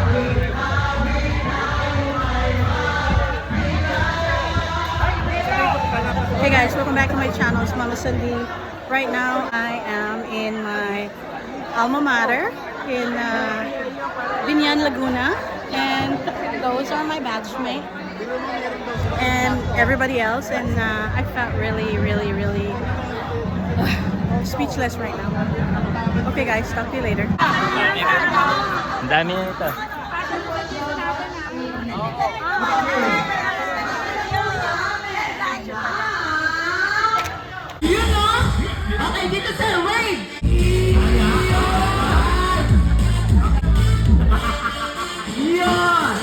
Hey guys, welcome back to my channel. It's Mama Cindy. Right now I am in my alma mater in Binyan, Laguna, and those are my batchmates and everybody else, and I felt really speechless right now. Okay guys, talk to you later. Ang dami na ito. Okay, dito sir, wait! Yun!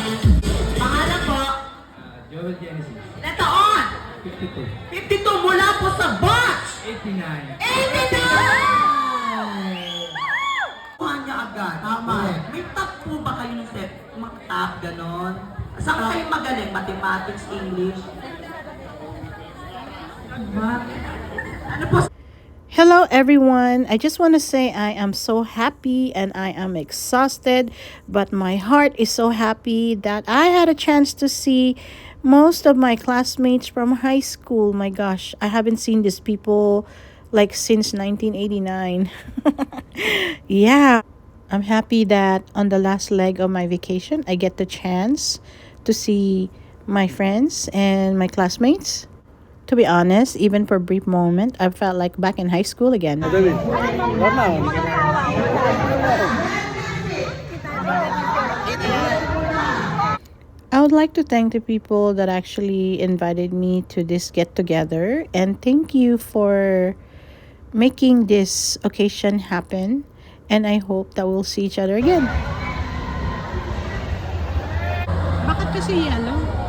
Pangalan po? Joel Genesis. Ilan taon? 52. 52 mula po sa batch! 89. 89! Kuha niya agad. Tama. May top po ba kayo ng set? Mga top, ganon? Saan kayo magaling? Mathematics, English? Ano po? Hello everyone, I just want to say I am so happy and I am exhausted, but my heart is so happy that I had a chance to see most of my classmates from high school. My gosh, I haven't seen these people like since 1989. Yeah, I'm happy that on the last leg of my vacation I get the chance to see my friends and my classmates. To be honest, even for a brief moment, I felt like back in high school again. I would like to thank the people that actually invited me to this get-together, and thank you for making this occasion happen, and I hope that we'll see each other again. Bakit kasi yellow?